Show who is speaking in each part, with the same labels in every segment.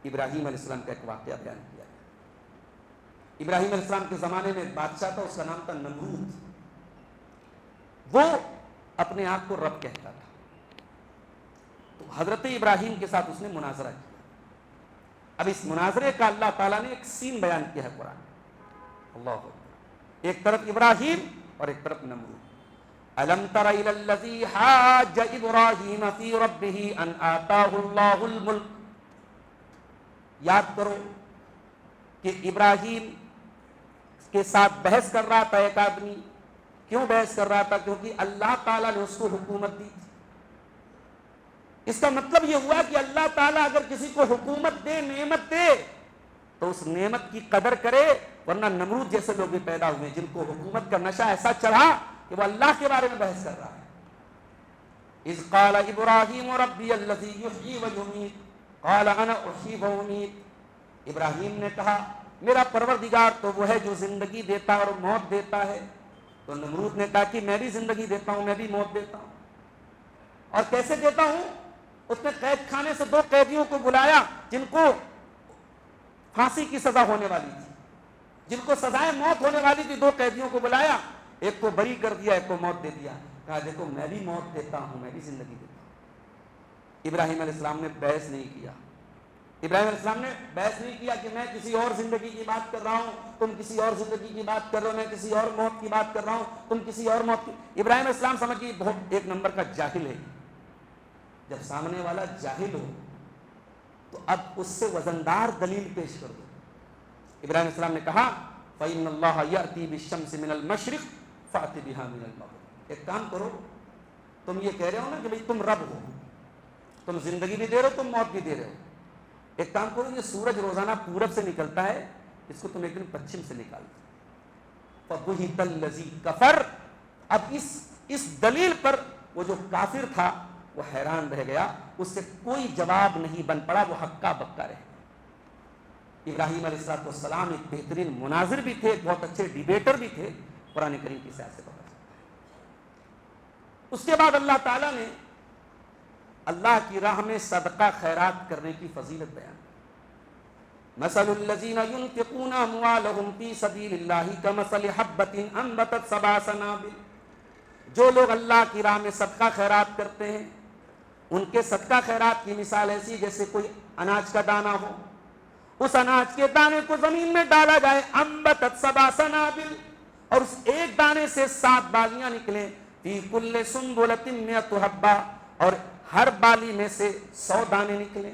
Speaker 1: ابراہیم علیہ السلام کا ایک واقعہ بیان کیا گیا۔ ابراہیم علیہ السلام کے زمانے میں ایک بادشاہ تھا، اس کا نام تھا نمرود۔ وہ اپنے آپ کو رب کہتا تھا۔ تو حضرت ابراہیم کے ساتھ اس نے مناظرہ کیا۔ اب اس مناظرے کا اللہ تعالیٰ نے ایک سین بیان کیا ہے قرآن میں۔ اللہ اکبر، ایک طرف ابراہیم اور ایک طرف نمرود۔ الم تر الی الذی حاج ابراہیم فی ربہ ان آتاہ اللہ الملک۔ یاد کرو کہ ابراہیم کے ساتھ بحث کر رہا تھا ایک آدمی۔ کیوں بحث کر رہا تھا؟ کیونکہ اللہ تعالیٰ نے اس کو حکومت دی تھی۔ اس کا مطلب یہ ہوا کہ اللہ تعالیٰ اگر کسی کو حکومت دے، نعمت دے، تو اس نعمت کی قدر کرے، ورنہ نمرود جیسے لوگ بھی پیدا ہوئے جن کو حکومت کا نشہ ایسا چڑھا کہ وہ اللہ کے بارے میں بحث کر رہا ہے۔ اذ قال ابراہیم ربی الذی یحیی و یمیت قال انا احیی و امیت۔ ابراہیم نے کہا میرا پروردگار تو وہ ہے جو زندگی دیتا اور موت دیتا ہے۔ تو نمرود نے کہا کہ میں بھی زندگی دیتا ہوں، میں بھی موت دیتا ہوں۔ اور کیسے دیتا ہوں؟ اس نے قید خانے سے 2 قیدیوں کو بلایا جن کو پھانسی کی سزا ہونے والی تھی، جن کو سزائے موت ہونے والی تھی۔ 2 قیدیوں کو بلایا، ایک کو بری کر دیا، ایک کو موت دے دیا۔ کہا دیکھو میں بھی موت دیتا ہوں، میں بھی زندگی دیتا ہوں۔ ابراہیم علیہ السلام نے بحث نہیں کیا۔ ابراہیم علیہ السلام نے بحث نہیں کیا کہ میں کسی اور زندگی کی بات کر رہا ہوں، تم کسی اور زندگی کی بات کر رہے ہو، میں کسی اور موت کی بات کر رہا ہوں، تم کسی اور موت کی۔ ابراہیم علیہ السلام سمجھیے بہت 1 نمبر کا جاہل ہے۔ جب سامنے والا جاہل ہو تو اب اس سے وزندار دلیل پیش کر دو۔ ابراہیم علیہ السلام نے کہا فَإِنَّ اللَّهَ يَأْتِي بِالشَّمْسِ مِنَ الْمَشْرِقِ فَأْتِ بِهَا مِنَ الْمَغْرِبِ۔ ایک کام کرو، تم یہ کہہ رہے ہو نا کہ بھئی تم رب ہو، تم زندگی بھی دے رہے ہو، تم موت بھی دے رہے ہو۔ ایک کام کرو، یہ سورج روزانہ پورب سے نکلتا ہے، اس کو تم ایک دن پچھم سے نکال دو۔ فَبُهِتَ الَّذِي كَفَرَ۔ اب اس دلیل پر وہ جو کافر تھا وہ حیران رہ گیا، اس سے کوئی جواب نہیں بن پڑا، وہ ہکا بکا رہ گیا۔ ابراہیم علیہ السلام ایک بہترین مناظر بھی تھے، ایک بہت اچھے ڈیبیٹر بھی تھے، قرآن کریم کی سیاست سے پتہ چلتا ہے۔ اس کے بعد اللہ تعالیٰ نے اللہ کی راہ میں صدقہ خیرات کرنے کی فضیلت بیان کی۔ مثل الذین ينفقون اموالهم فی سبیل اللہ کمثل حبۃ انبتت 7 سنابل۔ جو لوگ اللہ کی راہ میں صدقہ خیرات کرتے ہیں، ان کے صدقہ خیرات کی مثال ایسی جیسے کوئی اناج کا دانہ ہو، اس اناج کے دانے کو زمین میں ڈالا جائے، انبتت 7 سنابل، اور اس ایک دانے سے 7 بالیاں نکلیں، فی کل سنبلۃ 100 حبہ، اور ہر بالی میں سے 100 دانے نکلیں۔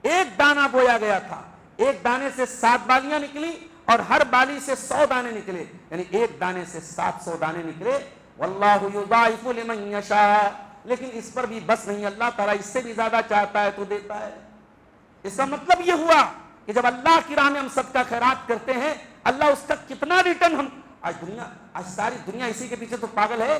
Speaker 1: ایک دانہ بویا گیا تھا، ایک دانے سے 7 بالیاں نکلی اور ہر بالی سے 100 دانے نکلے، یعنی ایک دانے سے 700 دانے نکلے۔ واللہ یضاعف لمن یشاء۔ لیکن اس پر بھی بس نہیں، اللہ تعالیٰ اس سے بھی زیادہ چاہتا ہے تو دیتا ہے۔ اس کا مطلب یہ ہوا کہ جب اللہ کی راہ میں ہم صدقہ خیرات کرتے ہیں، اللہ اس کا کتنا ریٹرن ہم آج ساری دنیا اسی کے پیچھے تو پاگل ہے،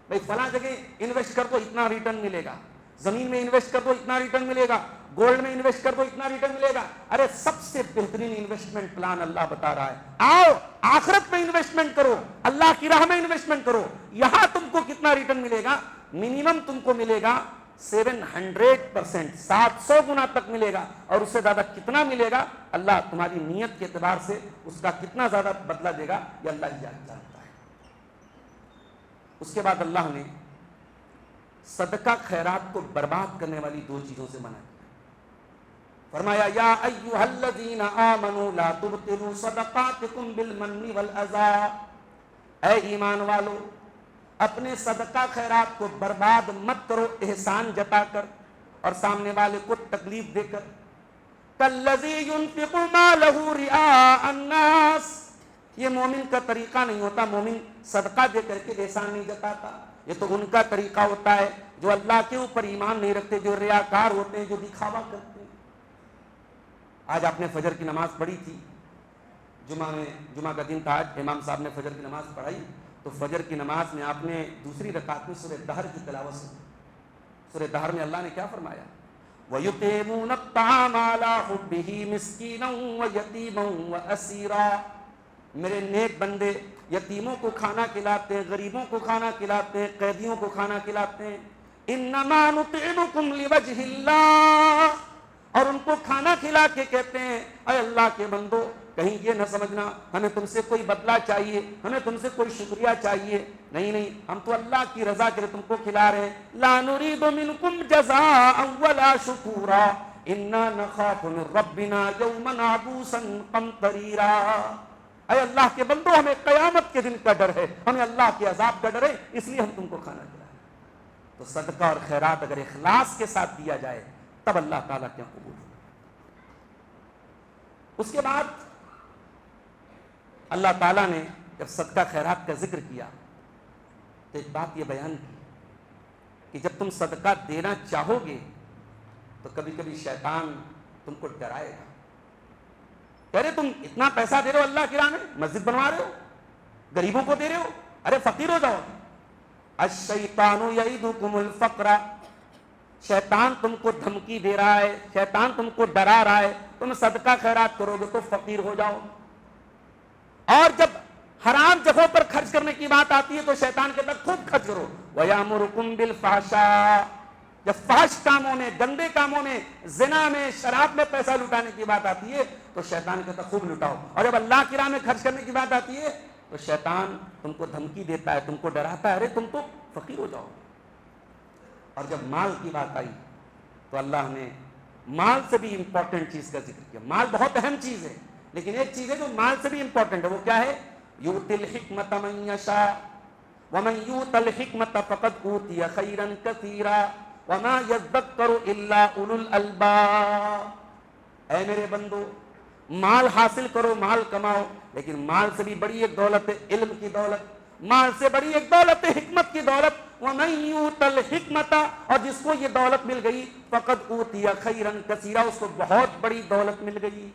Speaker 1: بھائی فلاں جگہ انویسٹ کر دو اتنا ریٹرن ملے گا، زمین میں انویسٹ کر دو اتنا ریٹرن ملے گا، گولڈ میں انویسٹ کر دو اتنا ریٹرن ملے گا۔ ارے سب سے بہترین انویسٹمنٹ پلان اللہ بتا رہا ہے، آؤ آخرت میں انویسٹمنٹ کرو، اللہ کی راہ میں انویسٹمنٹ کرو۔ یہاں تم کو کتنا ریٹرن ملے گا؟ منیمم تم کو ملے گا 700%، 700 گنا تک ملے گا، اور اس سے زیادہ کتنا ملے گا اللہ تمہاری نیت کے اعتبار سے اس کا کتنا زیادہ بدلہ دے گا یہ اللہ ہی جانتا ہے۔ اس کے بعد اللہ نے صدقہ خیرات کو برباد کرنے والی 2 چیزوں سے منع کیا۔ فرمایا یا ایھا الذین آمنوا لا تبطلوا صدقاتکم بالمن والاذی۔ اے ایمان والو، اپنے صدقہ خیرات کو برباد مت کرو احسان جتا کر اور سامنے والے کو تکلیف دے کر۔ کالذی ينفق مالہ رئاء الناس۔ یہ مومن کا طریقہ نہیں ہوتا، مومن صدقہ دے کر کے احسان نہیں جتاتا، یہ تو ان کا طریقہ ہوتا ہے جو اللہ کے اوپر ایمان نہیں رکھتے، جو ریاکار ہوتے ہیں، جو دکھاوا کرتے ہیں۔ آج آپ نے فجر کی نماز پڑھی تھی، جمعہ کا دن تھا، آج امام صاحب نے فجر کی نماز پڑھائی، تو فجر کی نماز میں آپ نے دوسری رکعت میں سورہ دہر کی تلاوت سنی۔ سورہ دہر میں اللہ نے کیا فرمایا؟ وَيُطْعِمُونَ الطَّعَامَ عَلَىٰ حُبِّهِ مِسْكِينًا وَيَتِيمًا وَأَسِيرًا۔ میرے نیک بندے یتیموں کو کھانا کھلاتے ہیں، غریبوں کو کھانا کھلاتے ہیں، قیدیوں کو کھانا کھلاتے ہیں۔ انما نطعمکم لوجہ اللہ، اور ان کو کھانا کھلا کے کہتے ہیں اے اللہ کے بندو کہیں یہ نہ سمجھنا ہمیں تم سے کوئی بدلہ چاہیے، ہمیں تم سے کوئی شکریہ چاہیے، نہیں نہیں، ہم تو اللہ کی رضا کے لیے تم کو کھلا رہے ہیں۔ لا نريد منكم جزاء ولا شکورا انا نخاف من ربنا یوما عبوسا قمطریرا۔ اے اللہ کے بندو ہمیں قیامت کے دن کا ڈر ہے، ہمیں اللہ کے عذاب کا ڈر ہے، اس لیے ہم تم کو کھانا کھلا رہے ہیں۔ تو صدقہ اور خیرات اگر اخلاص کے ساتھ دیا جائے تب اللہ تعالیٰ کیا قبول ہوگا۔ اس کے بعد اللہ تعالیٰ نے جب صدقہ خیرات کا ذکر کیا تو ایک بات یہ بیان کی کہ جب تم صدقہ دینا چاہو گے تو کبھی کبھی شیطان تم کو ڈرائے گا، کہہ رہے تم اتنا پیسہ دے رہے ہو اللہ کی راہ میں، مسجد بنوا رہے ہو، غریبوں کو دے رہے ہو، ارے فقیر ہو جاؤ۔ الشیطان یعدکم الفقر، شیطان تم کو دھمکی دے رہا ہے، شیطان تم کو ڈرا رہا ہے تم صدقہ خیرات کرو گے تو فقیر ہو جاؤ۔ اور جب حرام جگہوں پر خرچ کرنے کی بات آتی ہے تو شیطان کے تک خوب خرچ کرو۔ وَيَأْمُرُكُمْ بِالْفَحْشَاءِ، جب فحش کاموں میں، گندے کاموں میں، زنا میں، شراب میں پیسہ لٹانے کی بات آتی ہے تو شیطان کے تک خوب لٹاؤ۔ اور جب اللہ کی راہ میں خرچ کرنے کی بات آتی ہے تو شیطان تم کو دھمکی دیتا ہے، تم کو ڈراتا ہے، ارے تم تو فقیر ہو جاؤ۔ اور جب مال کی بات آئی تو اللہ نے مال سے بھی امپورٹنٹ چیز کا ذکر کیا۔ مال بہت اہم چیز ہے، لیکن ایک چیز ہے جو مال سے بھی امپورٹنٹ ہے، وہ کیا ہے؟ یؤتی الحکمۃ من یشاء ومن یؤت الحکمۃ فقد اوتی خیرا کثیرا وما یذکر الا اولو الالباب۔ اے میرے بندو مال حاصل کرو، مال کماؤ، لیکن مال سے بھی بڑی ایک دولت ہے علم کی دولت، مال سے بڑی ایک دولت ہے حکمت کی دولت۔ وَمَن يُؤْتَ الْحِكْمَةَ، اور جس کو یہ دولت مل گئی فَقَدْ أُوتِيَ خَيْرًا كَثِيرًا، اس کو بہت بڑی دولت مل گئی۔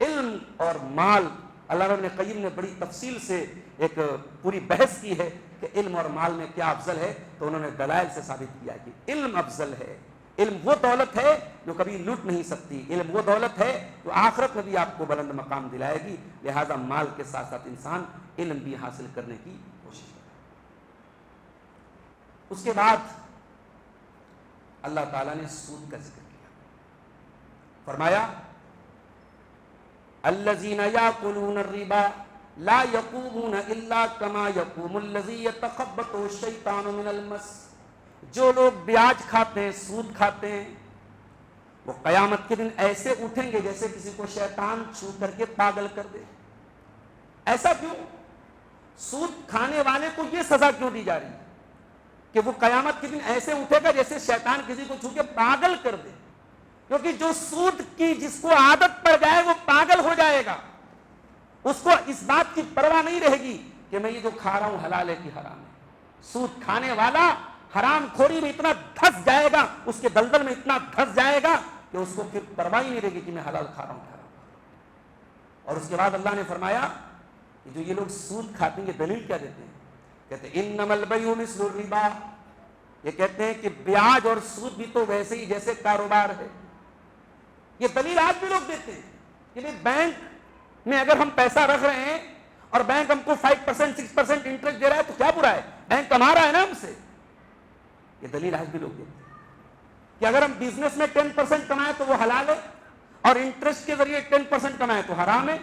Speaker 1: علم اور مال، علامہ ابن قیم نے بڑی تفصیل سے ایک پوری بحث کی ہے کہ علم اور مال میں کیا افضل ہے، تو انہوں نے دلائل سے ثابت کیا کہ علم افضل ہے۔ علم وہ دولت ہے جو کبھی لوٹ نہیں سکتی، علم وہ دولت ہے جو آخرت میں بھی آپ کو بلند مقام دلائے گی، لہذا مال کے ساتھ ساتھ انسان علم بھی حاصل کرنے کی کوشش کرے۔ اس کے بعد اللہ تعالیٰ نے سود کا ذکر کیا، فرمایا الذین یاکلون الربا لا یقومون الا کما یقوم الذی یتخبطہ الشیطان من المس، جو لوگ بیاج کھاتے ہیں، سود کھاتے ہیں، وہ قیامت کے دن ایسے اٹھیں گے جیسے کسی کو شیطان چھو کر کے پاگل کر دے۔ ایسا کیوں؟ سود کھانے والے کو یہ سزا کیوں دی جا رہی ہے کہ وہ قیامت کے دن ایسے اٹھے گا جیسے شیطان کسی کو چھو کے پاگل کر دے؟ کیونکہ جو سود کی جس کو عادت پڑ جائے وہ پاگل ہو جائے گا، اس کو اس بات کی پرواہ نہیں رہے گی کہ میں یہ جو کھا رہا ہوں حلال ہے کہ حرام ہے۔ سود کھانے والا حرام خوری میں اتنا دھس جائے گا، اس کے دلدل میں اتنا دھس جائے گا کہ اس کو پھر پرواہ ہی نہیں رہے گی کہ میں حلال کھا رہا ہوں کہ حرام۔ اور اس کے بعد اللہ نے فرمایا کہ جو یہ لوگ سود کھاتے ہیں یہ دلیل کیا دیتے ہیں؟ کہتے ہیں انما البیع مثل الربا، یہ کہتے ہیں کہ بیاج اور سود بھی تو ویسے ہی جیسے کاروبار ہے۔ یہ دلیل آج بھی لوگ دیتے ہیں کہ بینک میں اگر ہم پیسہ رکھ رہے ہیں اور بینک ہم کو 5% 6% انٹرسٹ دے رہا ہے تو کیا برا ہے، بینک کما رہا ہے نا ہم سے۔ یہ دلیل آج بھی لوگ دیتے ہیں کہ اگر ہم بزنس میں 10% کمائیں تو وہ حلال ہے اور انٹرسٹ کے ذریعے 10% کمائیں تو حرام ہے۔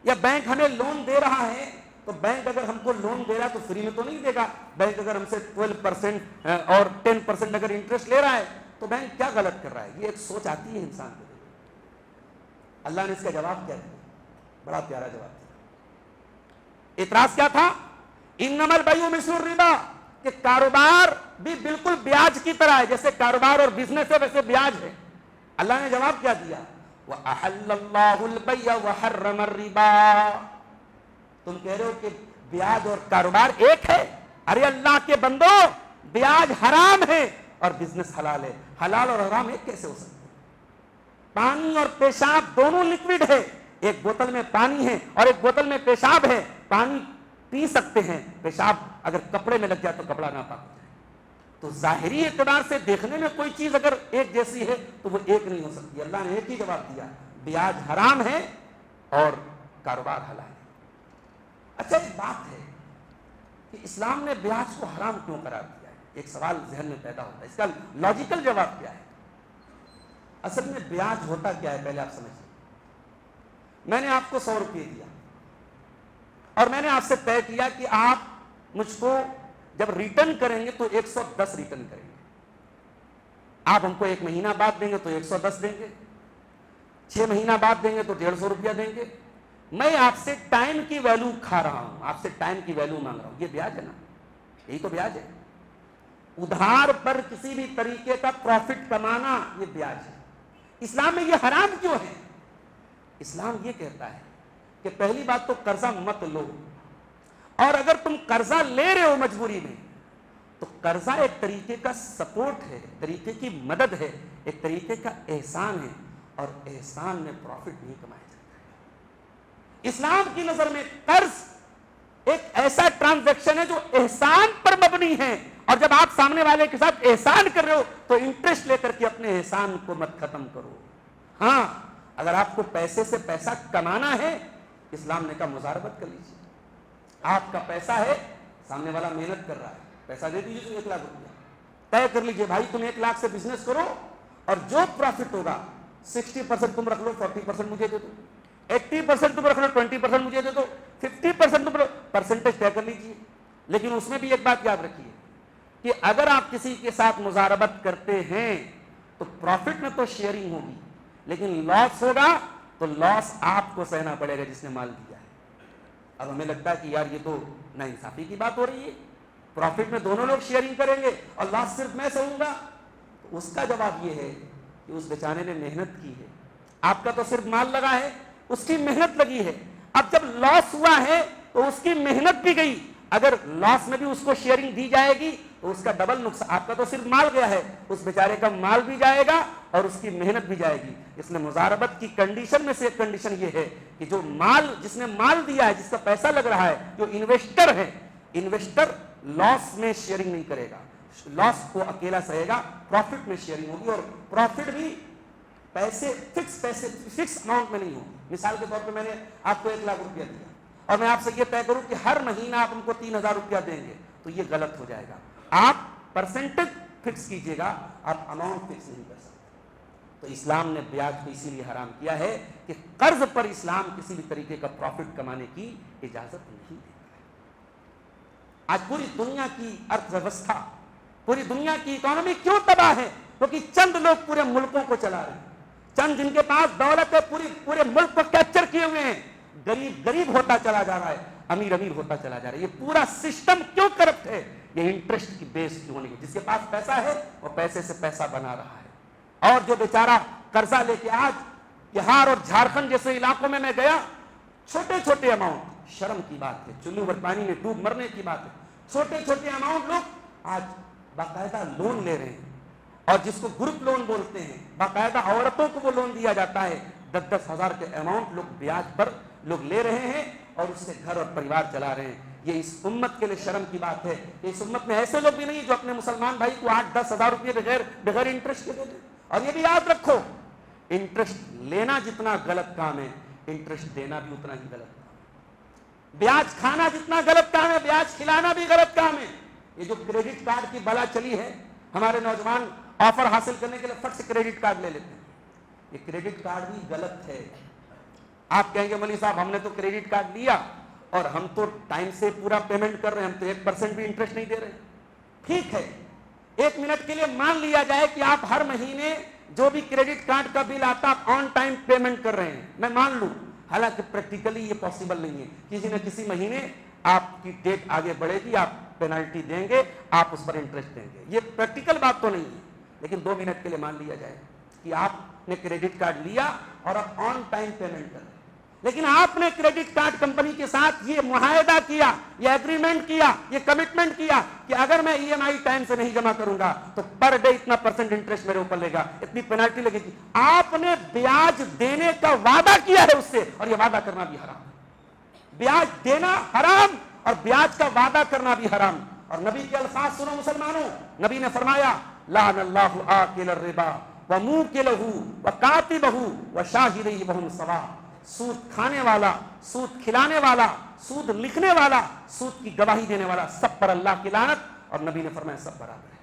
Speaker 1: یا بینک ہمیں لون دے رہا ہے تو بینک اگر ہم کو لون دے رہا ہے تو فری میں تو نہیں دے گا، بینک اگر ہم سے 12% اور 10% اگر انٹرسٹ لے رہا ہے تو بینک کیا غلط کر رہا ہے؟ یہ ایک سوچ آتی ہے انسان کو۔ اللہ نے اس کا جواب کیا دیا؟ بڑا پیارا جواب دیا۔ اعتراض کیا تھا؟ انما البیع مثل الربا، کہ کاروبار بھی بالکل بیاج کی طرح ہے، جیسے کاروبار اور بزنس ہے ویسے بیاج ہے۔ اللہ نے جواب کیا دیا؟ وَأَحَلَّ اللَّهُ الْبَيْعَ وَحَرَّمَ الرِّبَا، تم کہہ رہے ہو کہ بیاج اور کاروبار ایک ہے؟ ارے اللہ کے بندو، بیاج حرام ہے اور بزنس حلال ہے۔ حلال اور حرام ایک کیسے ہو سکتے؟ پانی اور پیشاب دونوں لکوڈ ہے، ایک بوتل میں پانی ہے اور ایک بوتل میں پیشاب ہے۔ پانی پی سکتے ہیں، پیشاب اگر کپڑے میں لگ جائے تو کپڑا ناپاک ہو جائے۔ تو ظاہری اعتبار سے دیکھنے میں کوئی چیز اگر ایک جیسی ہے تو وہ ایک نہیں ہو سکتی۔ اللہ نے ایک ہی جواب دیا، بیاج حرام ہے اور کاروبار حلال ہے۔ اچھا ایک بات ہے کہ اسلام نے بیاج کو حرام کیوں قرار دیا ہے؟ ایک سوال ذہن میں پیدا ہوتا ہے، اس کا لاجیکل جواب کیا ہے؟ اصل میں بیاج ہوتا کیا ہے پہلے آپ سمجھیں. میں نے آپ کو 100 روپے دیا اور میں نے آپ سے طے کیا کہ آپ مجھ کو جب ریٹرن کریں گے تو 110 ریٹرن کریں گے. آپ ہم کو 1 مہینہ بعد دیں گے تو 110 دیں گے, 6 مہینہ بعد دیں گے تو 150 روپیہ دیں گے. میں آپ سے ٹائم کی ویلو کھا رہا ہوں, آپ سے ٹائم کی ویلو مانگ رہا ہوں. یہ بیاج ہے نا, یہی تو بیاج ہے. ادھار پر کسی بھی طریقے کا پروفٹ کمانا یہ بیاج ہے. اسلام میں یہ حرام کیوں ہے؟ اسلام یہ کہتا ہے کہ پہلی بات تو قرضہ مت لو, اور اگر تم قرضہ لے رہے ہو مجبوری میں تو قرضہ ایک طریقے کا سپورٹ ہے, طریقے کی مدد ہے, ایک طریقے کا احسان ہے, اور احسان میں پروفٹ نہیں کمایا جاتا ہے. اسلام کی نظر میں قرض ایک ایسا ٹرانزیکشن ہے جو احسان پر مبنی ہے, اور جب آپ سامنے والے کے ساتھ احسان کر رہے ہو تو انٹرسٹ لے کر کے اپنے احسان کو مت ختم کرو. ہاں, اگر آپ کو پیسے سے پیسہ کمانا ہے, اسلام نے کہا مزاربت کر لیجیے. آپ کا پیسہ ہے, سامنے والا محنت کر رہا ہے, پیسہ دے دیجیے تو 1 لاکھ روپیہ طے کر لیجیے, بھائی تم 1 لاکھ سے بزنس کرو اور جو پروفٹ ہوگا 60% تم رکھ لو, 40% مجھے دے دو, 80% تم رکھ لو, 20% مجھے دے دو, 50% تم پرسنٹیج طے کر لیجیے. لیکن اس میں بھی ایک بات یاد رکھیے کہ اگر آپ کسی کے ساتھ مزاربت کرتے ہیں تو پروفٹ میں تو شیئرنگ ہوگی, لیکن لاس ہوگا تو لاس آپ کو سہنا پڑے گا جس نے مال دیا ہے. اب ہمیں لگتا ہے کہ یار یہ تو ناانصافی کی بات ہو رہی ہے, پروفٹ میں دونوں لوگ شیئرنگ کریں گے اور لاس صرف میں سہوں گا. تو اس کا جواب یہ ہے کہ اس بیچارے نے محنت کی ہے, آپ کا تو صرف مال لگا ہے, اس کی محنت لگی ہے. اب جب لاس ہوا ہے تو اس کی محنت بھی گئی, اگر لاس میں بھی اس کو شیئرنگ دی جائے گی تو اس کا ڈبل نقصان. آپ کا تو صرف مال گیا ہے, اس بیچارے کا مال بھی جائے گا اور اس کی محنت بھی جائے گی. اس لیے مزاربت کی کنڈیشن میں سے ایک کنڈیشن یہ ہے کہ جو مال, جس نے مال دیا ہے, جس کا پیسہ لگ رہا ہے, جو انویسٹر ہے, انویسٹر لاس میں شیئرنگ نہیں کرے گا, لاس کو اکیلا سہے گا, پروفٹ میں شیئرنگ ہوگی, اور پروفٹ بھی پیسے فکس اماؤنٹ میں نہیں ہوگی. مثال کے طور پہ میں نے آپ کو 1 لاکھ روپیہ دیا اور میں آپ سے یہ طے کروں کہ ہر مہینہ آپ ہم کو 3000 روپیہ دیں گے, تو یہ غلط ہو جائے گا. آپ پرسنٹیج فکس کیجئے گا, آپ اماؤنٹ فکس نہیں کر سکتے. تو اسلام نے بیاج کو اسی لیے حرام کیا ہے کہ قرض پر اسلام کسی بھی طریقے کا پروفٹ کمانے کی اجازت نہیں دیتا. آج پوری دنیا کی ارتھ ویوستھا, پوری دنیا کی اکانومی کیوں تباہ ہے؟ کیونکہ چند لوگ پورے ملکوں کو چلا رہے ہیں, چند جن کے پاس دولت ہے پورے ملک کو کیپچر کیے ہوئے ہیں. غریب ہوتا چلا جا رہا ہے, امیر ہوتا چلا جا رہا ہے. یہ پورا سسٹم کیوں کرپٹ ہے؟ یہ انٹرسٹ کی بیس کی ہونے کی. جس کے پاس پیسہ ہے وہ پیسے سے پیسہ بنا رہا ہے, اور جو بیچارہ قرضہ لے کے, آج بہار اور جھارکھنڈ جیسے علاقوں میں گیا, چھوٹے اماؤنٹ, شرم کی بات ہے, چلو بھر پانی میں ڈوب مرنے کی بات ہے, چھوٹے اماؤنٹ لوگ آج باقاعدہ لون لے رہے ہیں, اور جس کو گروپ لون بولتے ہیں, باقاعدہ عورتوں کو وہ لون دیا جاتا ہے, 10-10 ہزار کے اماؤنٹ لوگ بیاج پر لوگ لے رہے ہیں اور اس سے گھر اور پریوار چلا رہے ہیں. یہ اس امت کے لیے شرم کی بات ہے. اس امت میں ایسے لوگ بھی نہیں جو اپنے مسلمان بھائی کو 8-10 ہزار روپئے بغیر انٹرسٹ کے دے دیں. اور یہ بھی یاد رکھو, انٹرسٹ لینا جتنا غلط کام ہے, انٹرسٹ دینا بھی اتنا ہی غلط کام ہے. بیاج کھانا جتنا غلط کام ہے, بیاج کھلانا بھی غلط کام ہے. یہ جو کریڈٹ کارڈ کی بلا چلی ہے, ہمارے نوجوان آفر حاصل کرنے کے لیے فٹ سے کریڈٹ کارڈ لے لیتے ہیں. یہ کریڈٹ کارڈ بھی غلط ہے. آپ کہیں گے مولوی صاحب ہم نے تو کریڈٹ کارڈ لیا اور ہم تو ٹائم سے پورا پیمنٹ کر رہے ہیں, ہم تو 1% بھی انٹرسٹ نہیں دے رہے. ٹھیک ہے, 1 منٹ کے لیے مان لیا جائے کہ آپ ہر مہینے جو بھی کریڈٹ کارڈ کا بل آتا آپ آن ٹائم پیمنٹ کر رہے ہیں, میں مان لوں. حالانکہ پریکٹیکلی یہ پاسبل نہیں ہے. کسی نہ کسی مہینے آپ کی ڈیٹ آگے بڑھے گی, آپ پینالٹی دیں گے, آپ اس پر انٹرسٹ دیں گے. یہ پریکٹیکل بات تو نہیں ہے, لیکن 2 منٹ کے لیے مان لیا جائے کہ آپ نے کریڈٹ کارڈ لیا اور آپ آن ٹائم پیمنٹ کر رہے ہیں. لیکن آپ نے کریڈٹ کارڈ کمپنی کے ساتھ یہ معاہدہ کیا, یہ ایگریمنٹ کیا, یہ کمٹمنٹ کیا کہ اگر میں EMI ٹائم سے نہیں جمع کروں گا تو پر ڈے اتنا % انٹرسٹ میرے اوپر لے گا, اتنی پینالٹی لگے گی. آپ نے بیاج دینے کا وعدہ کیا ہے اس سے, اور یہ وعدہ کرنا بھی حرام. بیاج دینا حرام اور بیاج کا وعدہ کرنا بھی حرام. اور نبی کے الفاظ سنو مسلمانوں, نبی نے فرمایا لعن اللہ آکل الربا وموکلہ وکاتبہ وشاہدہ وہم سواء. سود کھانے والا, سود کھلانے والا, سود لکھنے والا, سود کی گواہی دینے والا, سب پر اللہ کی لعنت, اور نبی نے فرمایا سب برابر ہے.